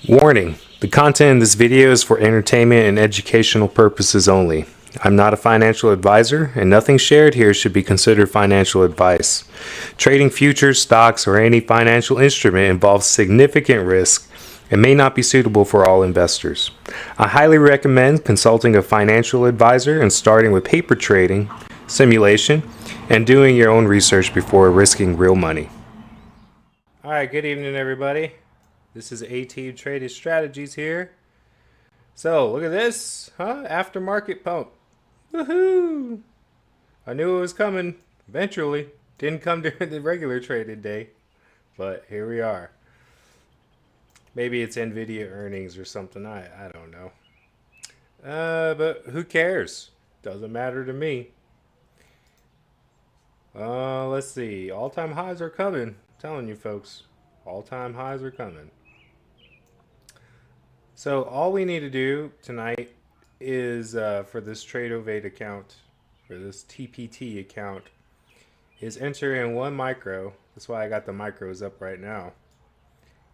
Warning: the content in this video is for entertainment and educational purposes only. I'm not a financial advisor, and nothing shared here should be considered financial advice. Trading futures, stocks, or any financial instrument involves significant risk and may not be suitable for all investors. I highly recommend consulting a financial advisor and starting with paper trading, simulation, and doing your own research before risking real money. All right, good evening, everybody. This is AT Traded Strategies here. So, look at this, huh? Aftermarket pump. Woohoo! I knew it was coming eventually. Didn't come during the regular traded day, but here we are. Maybe it's Nvidia earnings or something. I don't know. But who cares? Doesn't matter to me. Let's see. All-time highs are coming. I'm telling you, folks. All-time highs are coming. So all we need to do tonight is for this Tradeovate account, for this TPT account, is enter in one micro. That's why I got the micros up right now.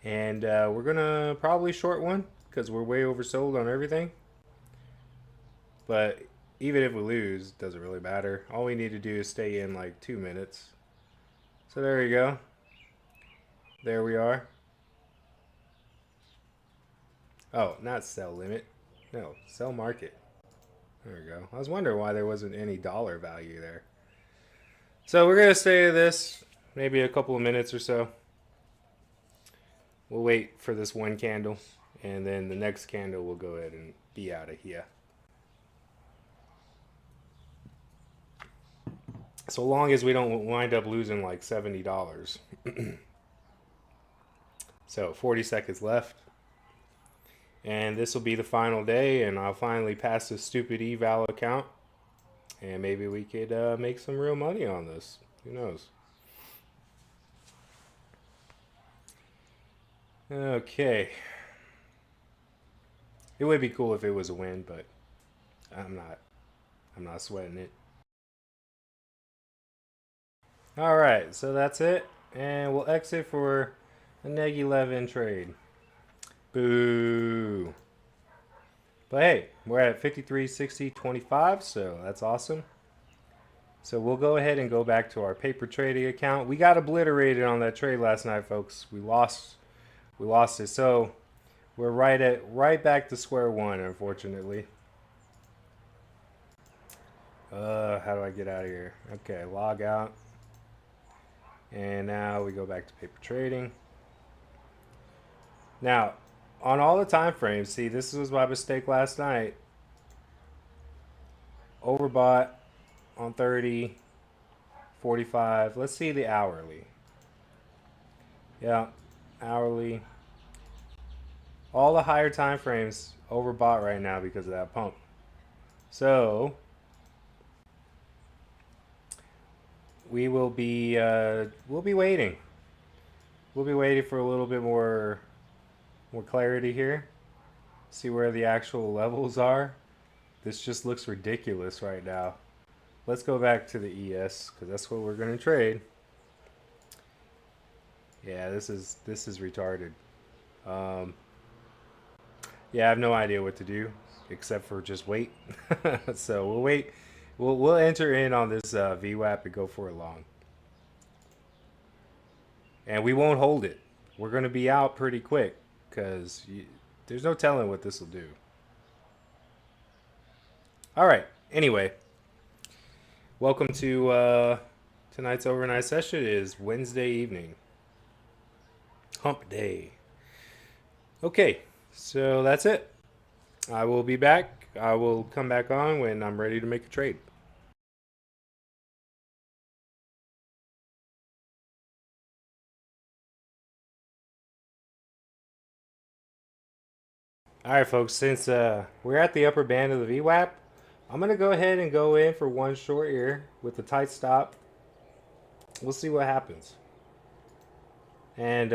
And we're going to probably short one because we're way oversold on everything. But even if we lose, it doesn't really matter. All we need to do is stay in like 2 minutes. So there you go. There we are. Oh, not sell limit. No, sell market. There we go. I was wondering why there wasn't any dollar value there. So we're going to stay this maybe a couple of minutes or so. We'll wait for this one candle, and then the next candle will go ahead and be out of here. So long as we don't wind up losing like $70. So 40 seconds left. And this will be the final day, and I'll finally pass this stupid eval account. And maybe we could make some real money on this. Who knows? Okay. It would be cool if it was a win, but I'm not sweating it. Alright, so that's it. And we'll exit for a neg 11 trade. Boo. But hey, we're at 53.60.25, so that's awesome. So we'll go ahead and go back to our paper trading account. We got obliterated on that trade last night, folks. We lost it. So we're right back to square one, unfortunately. How do I get out of here? Okay, log out. And now we go back to paper trading. Now, on all the time frames, see, this was my mistake last night. Overbought on 30, 45. Let's see the hourly. Yeah, hourly. All the higher time frames overbought right now because of that pump. So we will be we'll be waiting. We'll be waiting for a little bit more clarity here. See where the actual levels are. This just looks ridiculous right now. Let's go back to the ES because that's what we're going to trade. Yeah, this is retarded. Yeah, I have no idea what to do except for just wait. So we'll wait. We'll enter in on this VWAP and go for it long. And we won't hold it. We're going to be out pretty quick because there's no telling what this will do. All right. Anyway, welcome to tonight's overnight session. It is Wednesday evening. Hump day. Okay, so that's it. I will be back. I will come back on when I'm ready to make a trade. All right, folks, since we're at the upper band of the VWAP, I'm going to go ahead and go in for one short here with the tight stop. We'll see what happens. And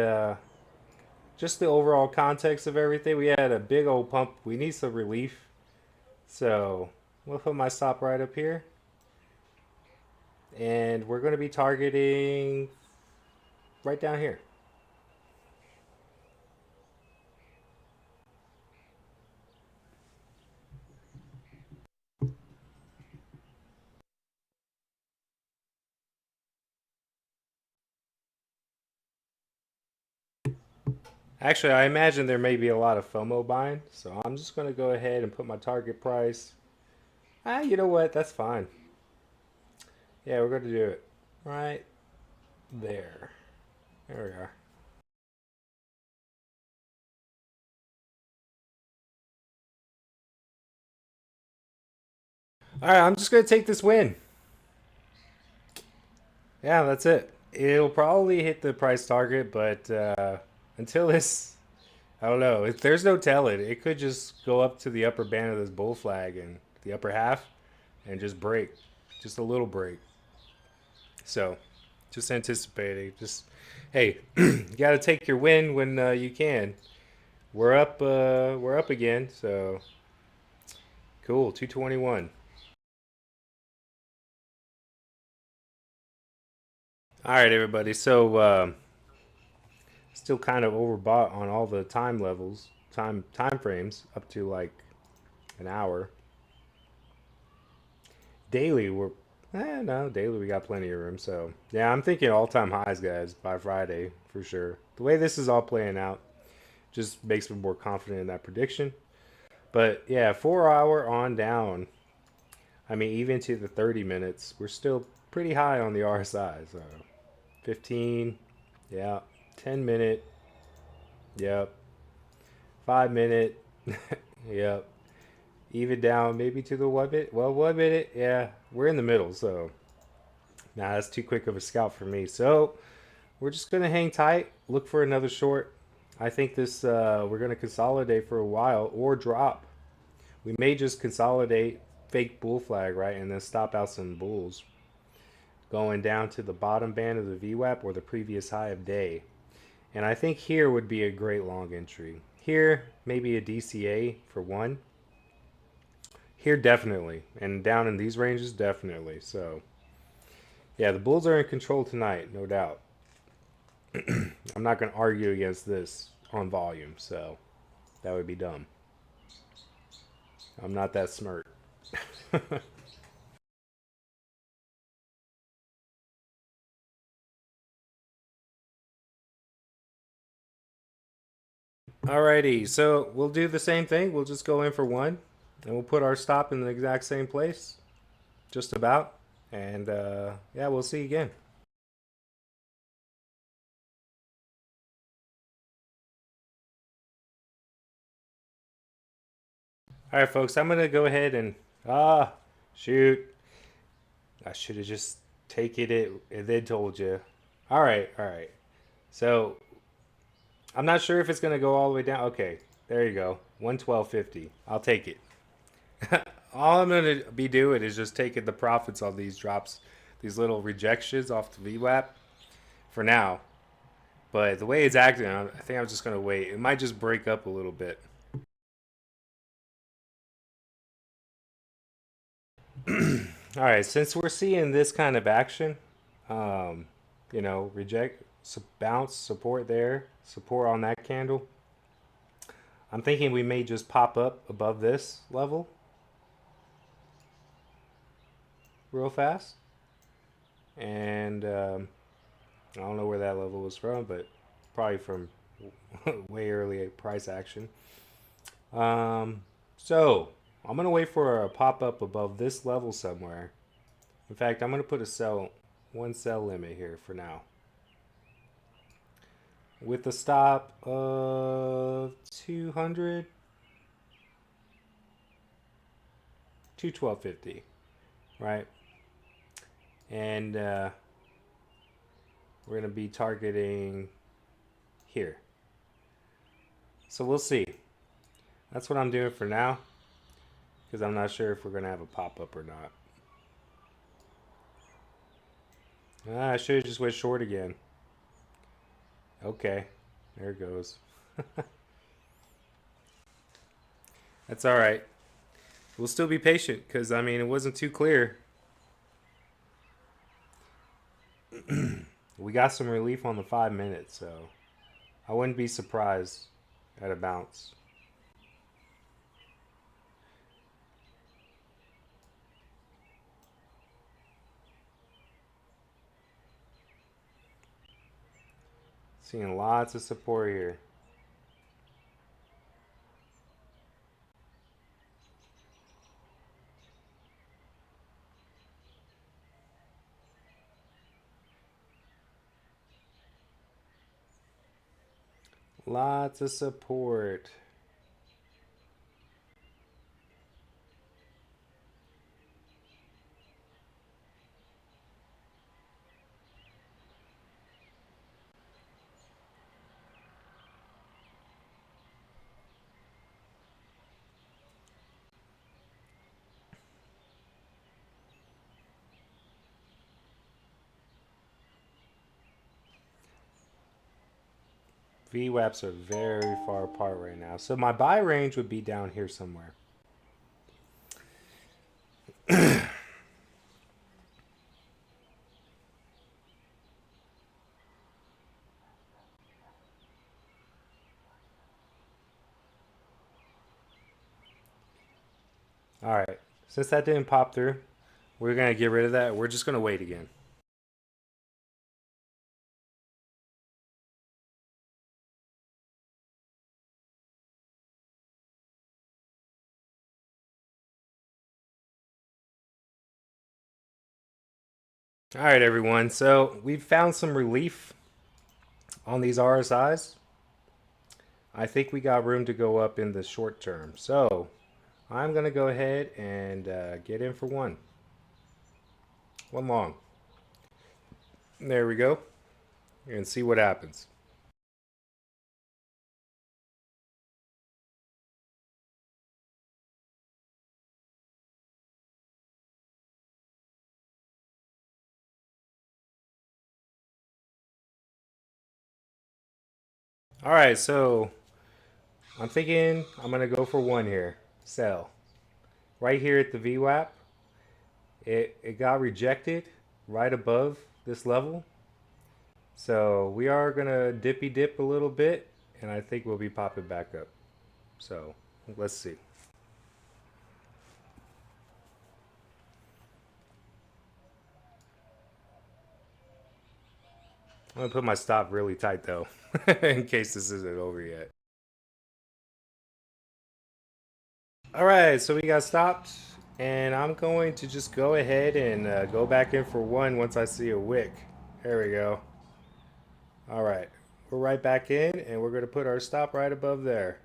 just the overall context of everything, we had a big old pump. We need some relief. So we'll put my stop right up here. And we're going to be targeting right down here. Actually, I imagine there may be a lot of FOMO buying, so I'm just going to go ahead and put my target price. You know what? That's fine. Yeah, we're going to do it right there. There we are. All right, I'm just going to take this win. Yeah, that's it. It'll probably hit the price target, but until this, I don't know. If there's no telling, it could just go up to the upper band of this bull flag and the upper half and just break. Just a little break. So, just anticipating. Just, hey, you got to take your win when you can. We're up. We're up again. So, cool. 221. All right, everybody. So, still kind of overbought on all the time levels, time frames up to like an hour. Daily, no, daily we got plenty of room. So yeah, I'm thinking all time highs, guys, by Friday for sure. The way this is all playing out just makes me more confident in that prediction. But yeah, 4 hour on down. I mean, even to the 30 minutes, we're still pretty high on the RSI. So 15, yeah, 10 minute, yep, 5 minute, yep. Even down maybe to the 1 minute. Well, 1 minute, yeah, we're in the middle. So nah, that's too quick of a scalp for me. So we're just gonna hang tight, look for another short. I think this we're gonna consolidate for a while or drop. We may just consolidate, fake bull flag, right, and then stop out some bulls going down to the bottom band of the VWAP or the previous high of day. And I think here would be a great long entry. Here, maybe a DCA for one. Here, definitely. And down in these ranges, definitely. So, yeah, the Bulls are in control tonight, no doubt. I'm not going to argue against this on volume, so that would be dumb. I'm not that smart. Alrighty, so we'll do the same thing. We'll just go in for one, and we'll put our stop in the exact same place, just about. And yeah, we'll see you again. All right, folks, I'm gonna go ahead and shoot. I should have just taken it and then told you. All right, all right. So I'm not sure if it's gonna go all the way down. Okay, there you go. 112.50. I'll take it. All I'm gonna be doing is just taking the profits on these drops, these little rejections off the VWAP for now. But the way it's acting, I think I'm just gonna wait. It might just break up a little bit. All right, since we're seeing this kind of action, um, reject, bounce, support there, support on that candle. I'm thinking we may just pop up above this level real fast. And I don't know where that level was from, but probably from way early price action. Um, so I'm gonna wait for a pop up above this level somewhere. In fact, I'm gonna put a one sell limit here for now, with a stop of 200, 212.50, right? And we're gonna be targeting here. So we'll see. That's what I'm doing for now, because I'm not sure if we're gonna have a pop up or not. I should have just went short again. Okay, there it goes. That's all right. We'll still be patient because I mean it wasn't too clear. We got some relief on the 5 minutes, so I wouldn't be surprised at a bounce. Seeing lots of support here. Lots of support. VWAPs are very far apart right now. So my buy range would be down here somewhere. All right. Since that didn't pop through, we're going to get rid of that. We're just going to wait again. All right, everyone. So we've found some relief on these RSIs. I think we got room to go up in the short term. So I'm going to go ahead and get in for one. One long. There we go. And see what happens. All right, so I'm thinking I'm going to go for one here. Sell. Right here at the VWAP, it got rejected right above this level. So we are going to dippy dip a little bit, and I think we'll be popping back up. So let's see. I'm going to put my stop really tight though, in case this isn't over yet. All right, so we got stopped, and I'm going to just go ahead and go back in for one once I see a wick. There we go. All right, we're right back in, and we're going to put our stop right above there.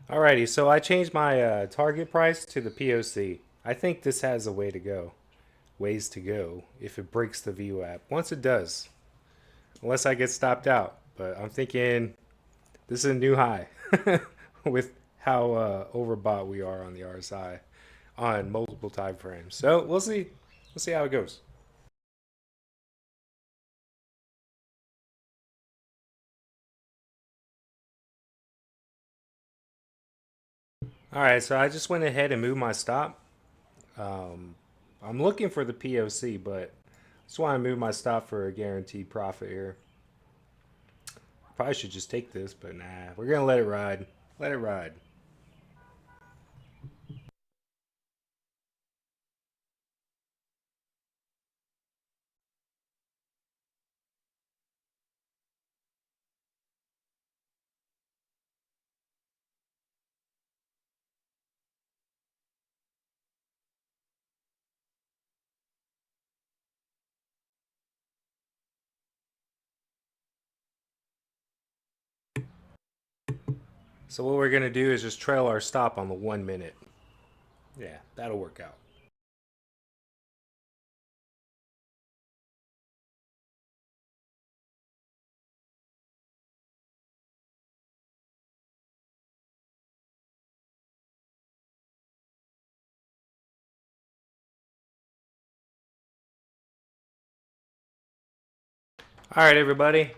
Alrighty, so I changed my target price to the POC. I think this has a way to go, ways to go if it breaks the VWAP. Once it does, unless I get stopped out. But I'm thinking this is a new high with how overbought we are on the RSI on multiple time frames. So we'll see. We'll see how it goes. All right, so I just went ahead and moved my stop. Um, I'm looking for the POC, but I just want to move my stop for a guaranteed profit here. Probably should just take this, but nah, we're gonna let it ride. Let it ride. So what we're gonna do is just trail our stop on the 1 minute. Yeah, that'll work out. All right, everybody.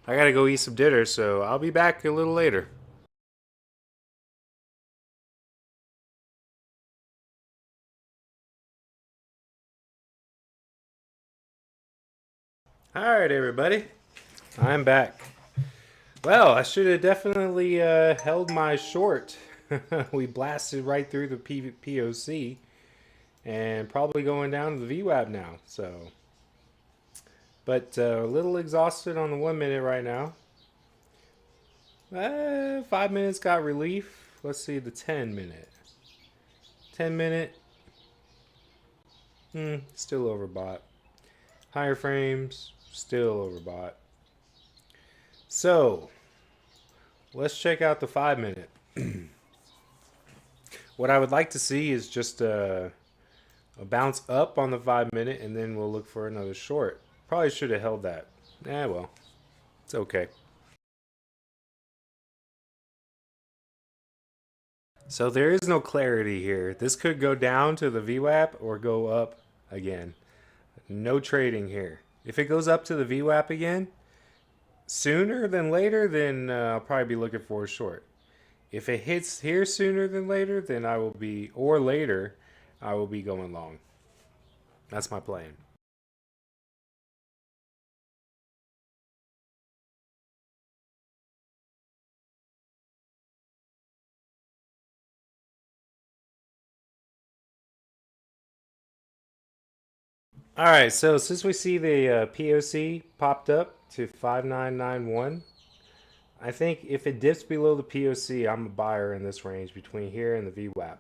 I gotta go eat some dinner, so I'll be back a little later. All right, everybody. I'm back. Well, I should have definitely held my short. We blasted right through the POC and probably going down to the VWAP now. So, but a little exhausted on the 1 minute right now. 5 minutes got relief. Let's see the 10 minute. 10 minute, still overbought. Higher frames, still overbought. So let's check out the 5 minute. What I would like to see is just a bounce up on the 5 minute, and then we'll look for another short. Probably should have held that. Well, it's okay. So there is no clarity here. This could go down to the VWAP or go up again. No trading here. If it goes up to the VWAP again, sooner than later, then I'll probably be looking for a short. If it hits here sooner than later, then I will be, or later, I will be going long. That's my plan. All right, so since we see the POC popped up to 5991, I think if it dips below the POC, I'm a buyer in this range between here and the VWAP.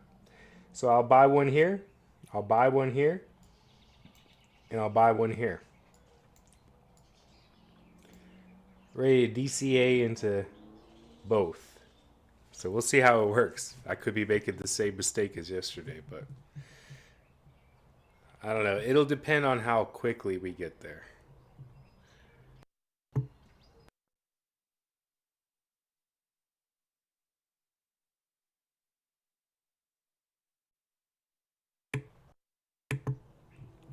So I'll buy one here, I'll buy one here, and I'll buy one here. Ready to DCA into both. So we'll see how it works. I could be making the same mistake as yesterday, but I don't know. It'll depend on how quickly we get there.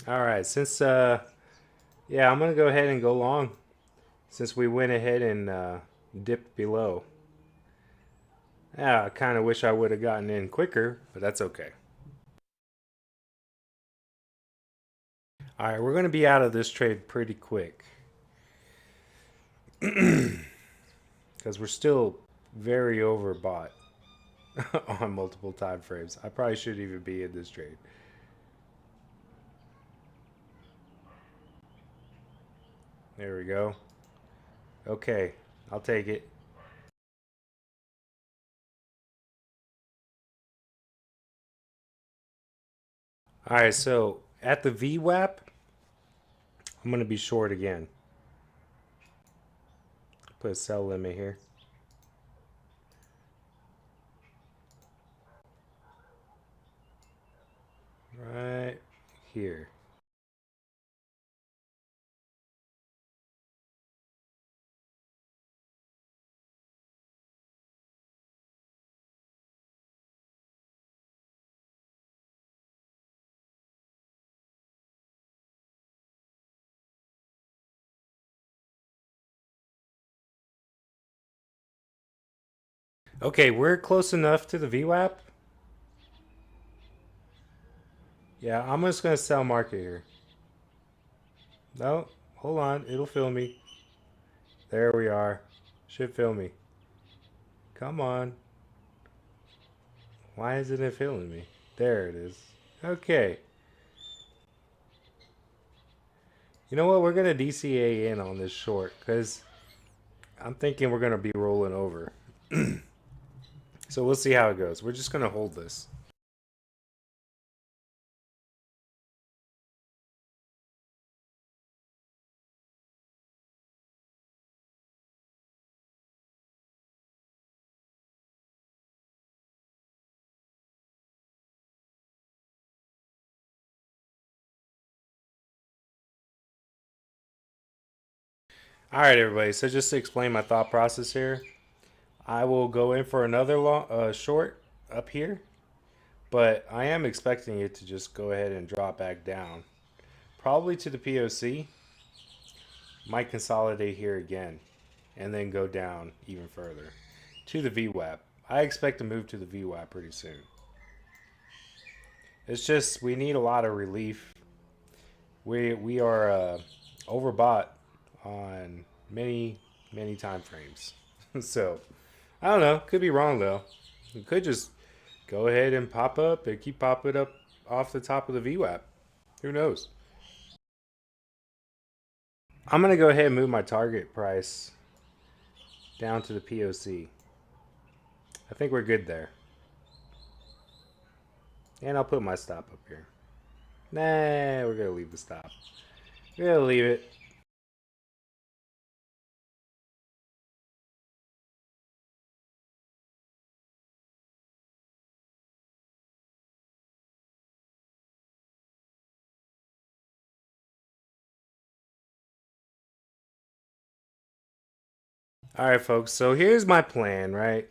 All right, since yeah, I'm gonna go ahead and go long since we went ahead and dipped below. Yeah, I kind of wish I would have gotten in quicker, but that's okay. All right, we're going to be out of this trade pretty quick because we're still very overbought on multiple time frames. I probably shouldn't even be in this trade. There we go. Okay, I'll take it. All right, so at the VWAP, I'm going to be short again. Put a sell limit here. Right here. Okay, we're close enough to the VWAP. Yeah, I'm just going to sell market here. No, hold on. It'll fill me. There we are. Should fill me. Come on. Why isn't it filling me? There it is. Okay. You know what? We're going to DCA in on this short because I'm thinking we're going to be rolling over. So we'll see how it goes. We're just going to hold this. All right, everybody. So just to explain my thought process here, I will go in for another short up here, but I am expecting it to just go ahead and drop back down, probably to the POC. Might consolidate here again, and then go down even further to the VWAP. I expect to move to the VWAP pretty soon. It's just we need a lot of relief. We are overbought on many time frames. So I don't know. Could be wrong though. It could just go ahead and pop up and keep popping up off the top of the VWAP. Who knows? I'm gonna go ahead and move my target price down to the POC. I think we're good there. And I'll put my stop up here. Nah, we're gonna leave the stop. We're gonna leave it. All right, folks. So here's my plan, right?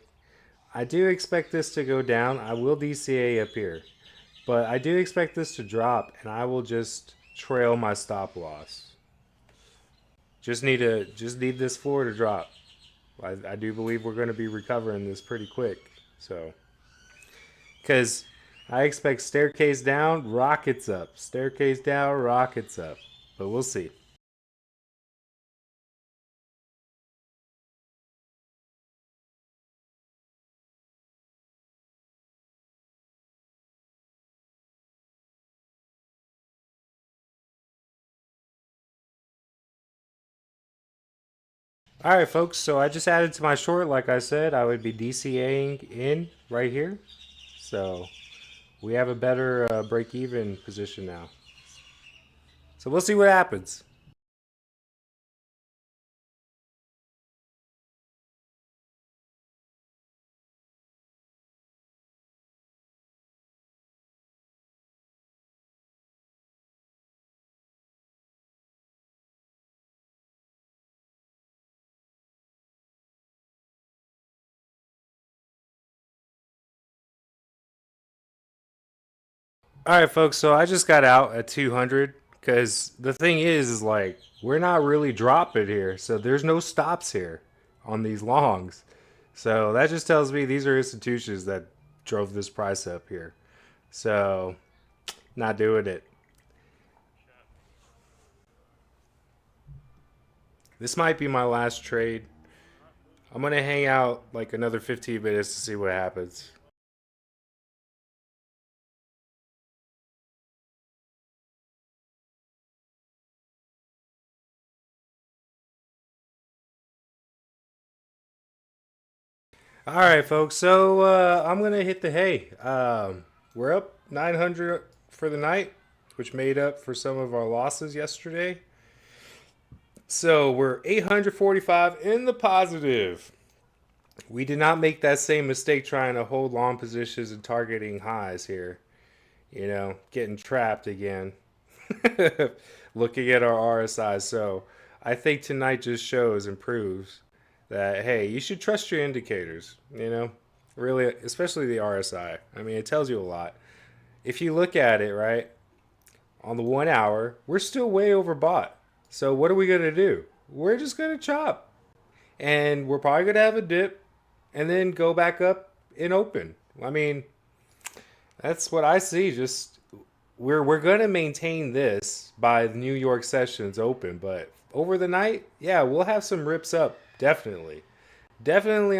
I do expect this to go down. I will DCA up here, but I do expect this to drop, and I will just trail my stop loss. Just need this floor to drop. I do believe we're going to be recovering this pretty quick. So, because I expect staircase down, rockets up. Staircase down, rockets up. But we'll see. All right, folks. So I just added to my short. Like I said, I would be DCAing in right here. So we have a better break even position now. So we'll see what happens. All right, folks. So I just got out at 200 because the thing is like we're not really dropping here, so there's no stops here on these longs. So that just tells me these are institutions that drove this price up here. So not doing it. This might be my last trade. I'm gonna hang out like another 15 minutes to see what happens. All right, folks. So I'm gonna hit the hay. We're up 900 for the night, which made up for some of our losses yesterday. So we're 845 in the positive. We did not make that same mistake trying to hold long positions and targeting highs here. Getting trapped again. Looking at our RSI. So I think tonight just shows and proves that, hey, you should trust your indicators, really, especially the RSI. I mean, it tells you a lot. If you look at it, right, on the 1 hour, we're still way overbought. So what are we going to do? We're just going to chop. And we're probably going to have a dip and then go back up and open. I mean, that's what I see. Just we're gonna maintain this by the New York sessions open, but over the night, yeah, we'll have some rips up. Definitely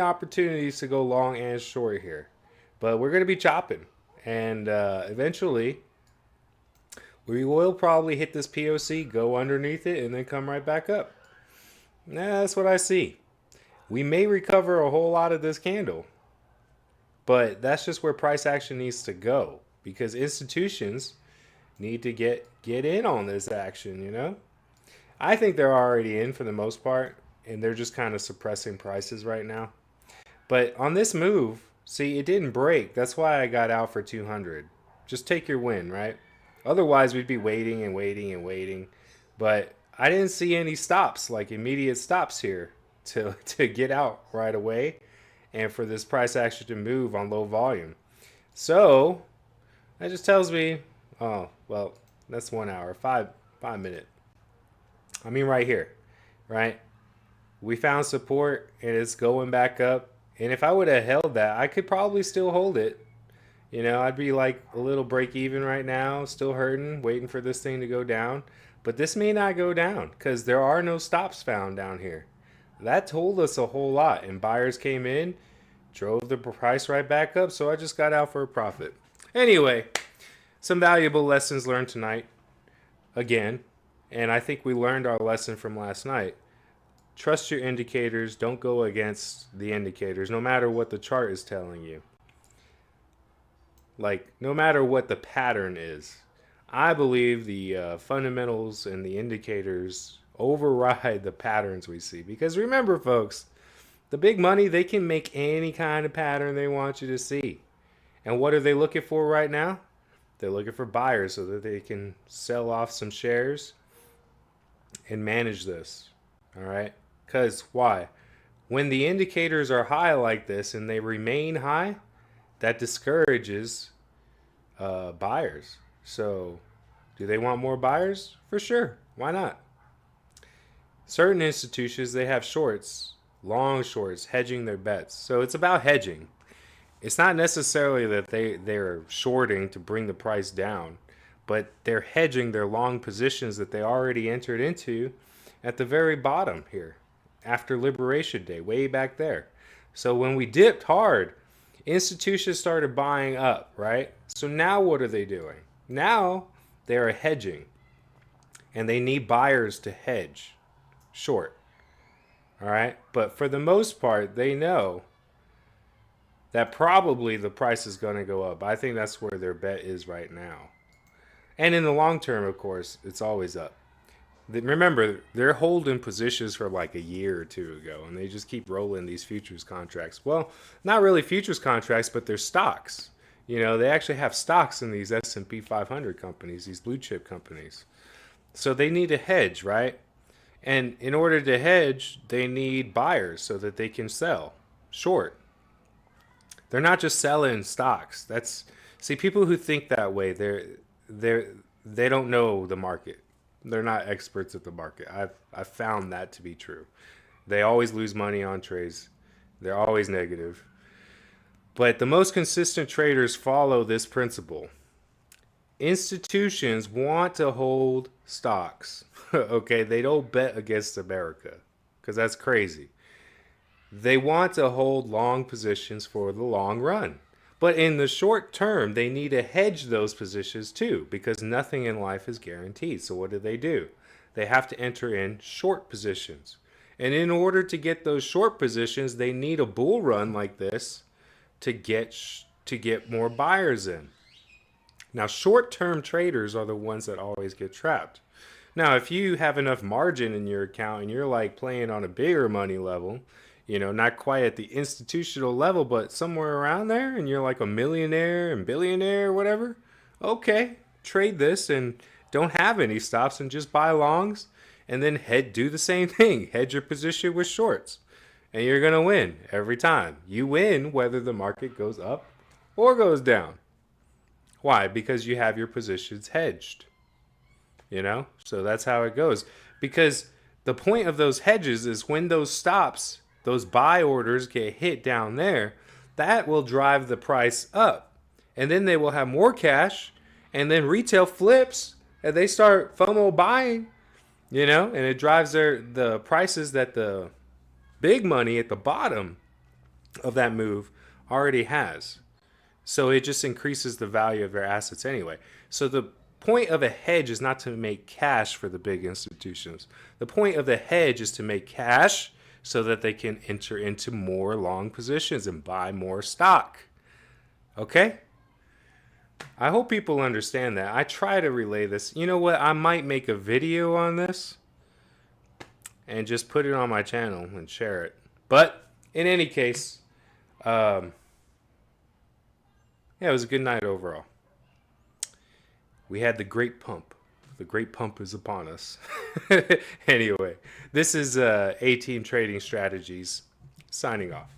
opportunities to go long and short here, but we're gonna be chopping, and eventually we will probably hit this POC, go underneath it, and then come right back up. Nah, that's what I see. We may recover a whole lot of this candle, but that's just where price action needs to go because institutions need to get in on this action. I think they're already in for the most part, and they're just kind of suppressing prices right now. But on this move, see, it didn't break. That's why I got out for 200. Just take your win, right? Otherwise, we'd be waiting and waiting and waiting. But I didn't see any stops, like immediate stops here to get out right away and for this price action to move on low volume. So that just tells me, oh, well, that's 1 hour, 5 minute. I mean, right here, right? We found support and it's going back up. And if I would have held that, I could probably still hold it. I'd be like a little break even right now, still hurting, waiting for this thing to go down. But this may not go down because there are no stops found down here. That told us a whole lot. And buyers came in, drove the price right back up. So I just got out for a profit. Anyway, some valuable lessons learned tonight again. And I think we learned our lesson from last night. Trust your indicators. Don't go against the indicators, no matter what the chart is telling you. Like, no matter what the pattern is. I believe the fundamentals and the indicators override the patterns we see. Because remember, folks, the big money, they can make any kind of pattern they want you to see. And what are they looking for right now? They're looking for buyers so that they can sell off some shares and manage this. All right? Because why? When the indicators are high like this and they remain high, that discourages buyers. So, do they want more buyers? For sure. Why not? Certain institutions, they have shorts, long shorts, hedging their bets. So it's about hedging. It's not necessarily that they're shorting to bring the price down, but they're hedging their long positions that they already entered into at the very bottom here after Liberation Day, way back there. So when we dipped hard, institutions started buying up, right? So now what are they doing? Now they're hedging and they need buyers to hedge short. All right. But for the most part, they know that probably the price is going to go up. I think that's where their bet is right now. And in the long term, of course, it's always up. Remember, they're holding positions for like a year or two ago, and they just keep rolling these futures contracts. Well, not really futures contracts, but they're stocks. You know, they actually have stocks in these S&P 500 companies, these blue chip companies. So they need to hedge, right? And in order to hedge, they need buyers so that they can sell short. They're not just selling stocks. That's see people who think that way. They don't know the market. They're not experts at the market. I've found that to be true. They always lose money on trades. They're always negative. But the most consistent traders follow this principle. Institutions want to hold stocks. Okay, they don't bet against America because that's crazy. They want to hold long positions for the long run. But in the short term, they need to hedge those positions too because nothing in life is guaranteed. So what do? They have to enter in short positions. And in order to get those short positions, they need a bull run like this to get more buyers in. Now, short-term traders are the ones that always get trapped. Now, if you have enough margin in your account and you're like playing on a bigger money level, you know, not quite at the institutional level, but somewhere around there, and you're like a millionaire and billionaire or whatever, okay, trade this and don't have any stops and just buy longs and then do the same thing. Hedge your position with shorts. And you're going to win every time. You win whether the market goes up or goes down. Why? Because you have your positions hedged. You know? So that's how it goes. Because the point of those hedges is when those stops, those buy orders get hit down there, that will drive the price up. And then they will have more cash, and then retail flips, and they start FOMO buying, you know, and it drives the prices that the big money at the bottom of that move already has. So it just increases the value of their assets anyway. So the point of a hedge is not to make cash for the big institutions. The point of the hedge is to make cash so that they can enter into more long positions and buy more stock. Okay? I hope people understand that. I try to relay this. You know what? I might make a video on this and just put it on my channel and share it. But in any case, yeah, it was a good night overall. We had the great pump. The great pump is upon us. Anyway, this is A-Team Trading Strategies signing off.